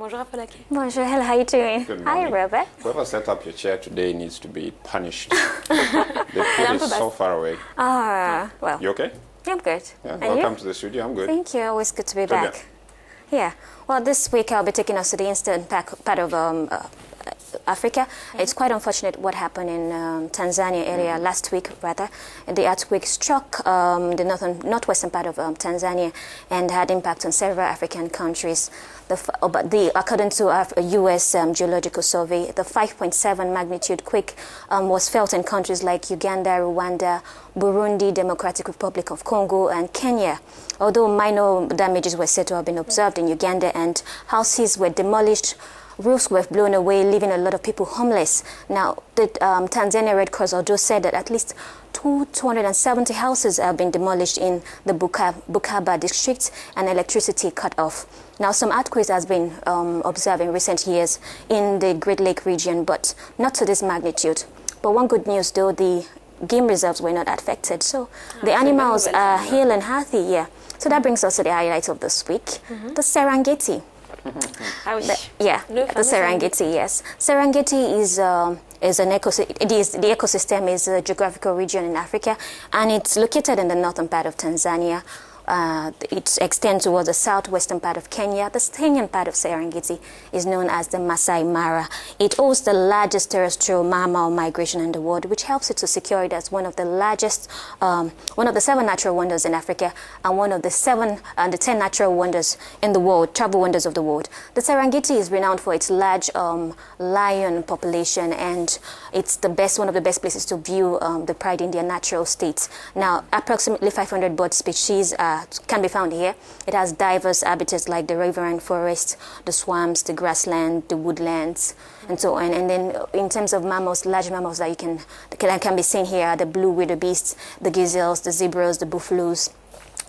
Bonjour, Apolake. Bonjour, hello, how are you doing? Good morning. Hi, Robert. Whoever set up your chair today needs to be punished. They put it so far away. Well. You okay? I'm good. Yeah, And welcome you? to the studio. I'm good. Thank you. Always good to be Très bien. back. Yeah. Well, this week I'll be taking us to the eastern part of Africa. It's quite unfortunate what happened in Tanzania area last week, rather. The earthquake struck the northwestern part of Tanzania and had impact on several African countries. According to a U.S. Geological Survey, the 5.7 magnitude quake was felt in countries like Uganda, Rwanda, Burundi, Democratic Republic of Congo, and Kenya. Although minor damages were said to have been observed in Uganda and houses were demolished, roofs were blown away, leaving a lot of people homeless. Now, the Tanzania Red Cross also said that at least 270 houses have been demolished in the Bukaba district and electricity cut off. Now, some earthquakes has been observed in recent years in the Great Lake region, but not to this magnitude. But one good news, though, the game reserves were not affected. So the animals are healthy and healthy, yeah. So that brings us to the highlights of this week, the Serengeti. The Serengeti, yes. Serengeti is an the ecosystem is a geographical region in Africa, and it's located in the northern part of Tanzania. It extends towards the southwestern part of Kenya. The Kenyan part of Serengeti is known as the Maasai Mara. It hosts the largest terrestrial mammal migration in the world, which helps it to secure it as one of the largest, one of the 7 natural wonders in Africa, and one of the 10 natural wonders in the world, travel wonders of the world. The Serengeti is renowned for its large lion population, and it's one of the best places to view the pride in their natural state. Now, approximately 500 bird species can be found here. It has diverse habitats like the riverine forest, the swamps, the grassland, the woodlands, and so on. And then in terms of mammals, large mammals that can be seen here are the blue wildebeests, the gazelles, the zebras, the buffaloes,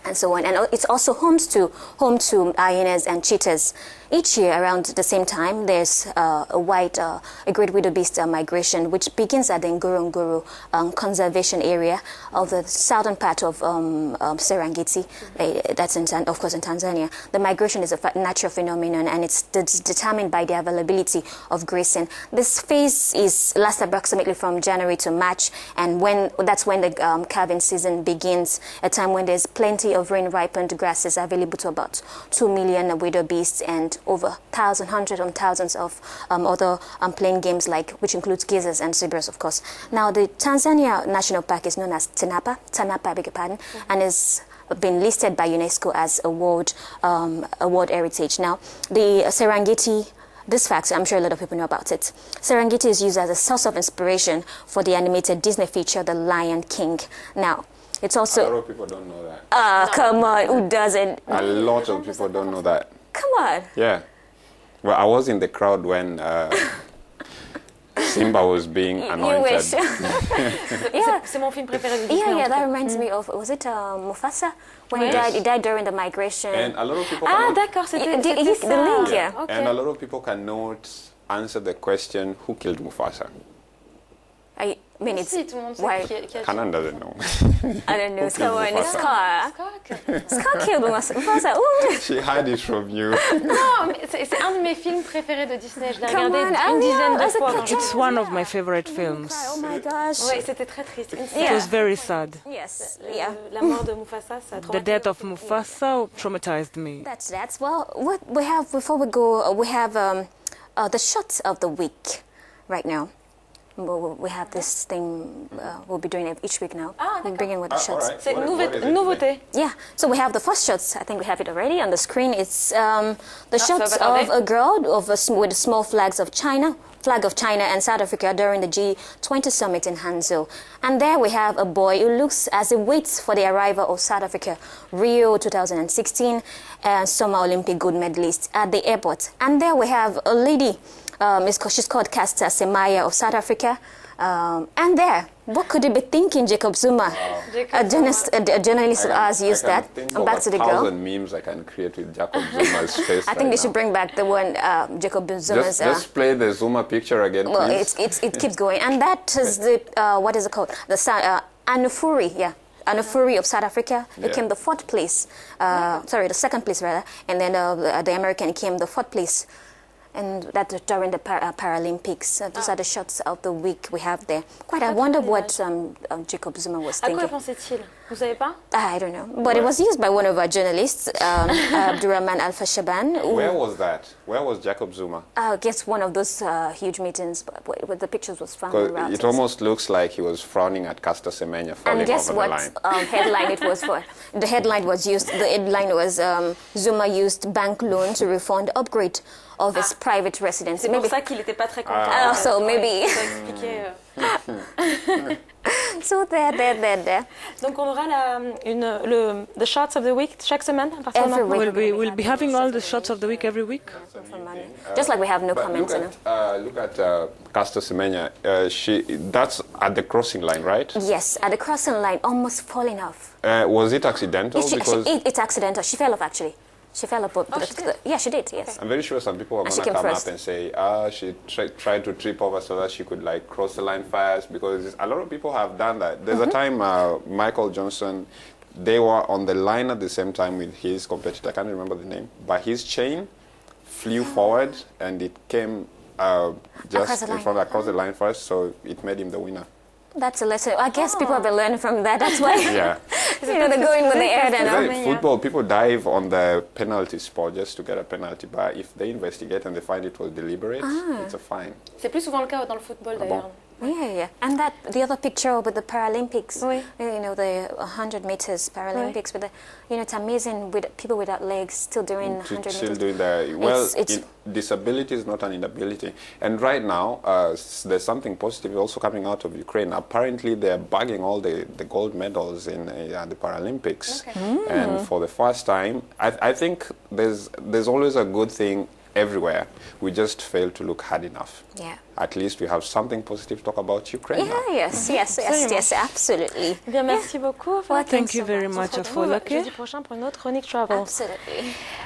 and so on. And it's also home to hyenas and cheetahs. Each year around the same time, there's a great wildebeest migration, which begins at the Ngorongoro conservation area of the southern part of Serengeti. That's of course in Tanzania. The migration is a natural phenomenon, and it's determined by the availability of grazing. This phase lasts approximately from January to March, and that's when the calving season begins, a time when there's plenty of rain-ripened grasses available to about 2 million wildebeests and over hundreds and thousands of other playing games, which includes gazelles and zebras, of course. Now, the Tanzania National Park is known as Tanapa, I beg your pardon, and is been listed by UNESCO as a World Heritage. Now, the Serengeti, this fact, I'm sure a lot of people know about it. Serengeti is used as a source of inspiration for the animated Disney feature, The Lion King. Now, it's also... A lot of people don't know that. Come on, who doesn't? A lot of people don't know that. Come on. Yeah. Well, I was in the crowd when Simba was being anointed. You wish. Yeah. C'est mon film préféré de Disney. Yeah, that reminds me of, was it Mufasa? When he died during the migration. And a lot of people d'accord, c'était the ça. link, yeah. Okay. And a lot of people cannot answer the question, who killed Mufasa? I mean, it's Si, tout le monde sait why qui a Hanan doesn't know. I don't know. Who Scar, killed Mufasa? Scar killed Mufasa. Ooh. She hid it from you. Non, mais c'est un de mes films préférés de Disney. Je l'ai Come regardé on, une dizaine de as a fois. kid. quand j'étais It's one of my favorite films. Oh my gosh. Ouais, c'était très triste. Yeah. It was very sad. Yes. Yeah. La mort de Mufasa, ça a The traumatisé. death of Mufasa traumatized me. That's well. What we have before we go, we have the shots of the week right now. We have this thing we'll be doing it each week now. We'll bring in with the shots. All right. C'est What is it nouveauté. today? Yeah, so we have the first shots. I think we have it already on the screen. It's the shots ça va tarder. of a girl with small flag of China and South Africa during the G20 summit in Hangzhou. And there we have a boy who looks as he waits for the arrival of South Africa, Rio 2016 Summer Olympic gold medalist at the airport. And there we have a lady. She's called Caster Semenya of South Africa. And there, what could you be thinking, Jacob Zuma? A journalist of ours used that. I'm back to the girl. 1,000 memes I can create with Jacob Zuma's face. I think they should bring back the one Jacob Zuma's. Just play the Zuma picture again, well, please. it keeps going, and that is the what is it called? The Anufuri, yeah. Anufuri of South Africa became the fourth place. The second place rather, and then the American came the fourth place. and that during the Paralympics. These are the shots of the week we have there. I wonder what Jacob Zuma was À quoi thinking. pensait-il? Vous savez pas? I don't know, but it was used by one of our journalists, Abdurrahman Alpha Shaban. Where was that? Where was Jacob Zuma? I guess one of those huge meetings, but the pictures was found. Because it almost looks like he was frowning at Caster Semenya falling And guess over what the line. headline it was for? The headline was Zuma used bank loan to refund upgrade of his private residence. C'est pour ça qu'il n'était pas très content. So maybe. Ça expliquait. So there. Donc on aura the shots of the week chaque semaine à partir de Every maintenant. week. We'll be having all the shots of the week every week. Just like we have no But comments. look at Caster Semenya. That's at the crossing line, right? Yes, at the crossing line, almost falling off. Was it accidental? It's accidental. She fell off actually. She fell up. Yeah, she did. Yes. I'm very sure some people are And going she to came come first. up and say, she tried to trip over so that she could like cross the line fast, because a lot of people have done that. There's a time Michael Johnson, they were on the line at the same time with his competitor, I can't remember the name, but his chain flew forward and it came just across the line first, so it made him the winner. That's a lesson. I guess people have been learning from that. That's why. Yeah. They're going with the air. Even football, people dive on the penalty spot just to get a penalty, but if they investigate and they find it was deliberate, it's a fine. C'est plus souvent le cas dans le football d'ailleurs. Yeah. And the other picture with the Paralympics, Oui. The 100 meters Paralympics, with it's amazing with people without legs still doing 100 Still meters. doing that. Well, It's disability is not an inability. And right now, there's something positive also coming out of Ukraine. Apparently, they're bagging all the gold medals in the Paralympics. Okay. And for the first time, I think there's always a good thing everywhere. We just fail to look hard enough. Yeah. At least we have something positive to talk about Ukraine now. Yes, absolutely. Eh bien, merci beaucoup. Well, Thank you very On se much, retrouve Afolake. jeudi prochain pour une autre chronique travel. Absolutely.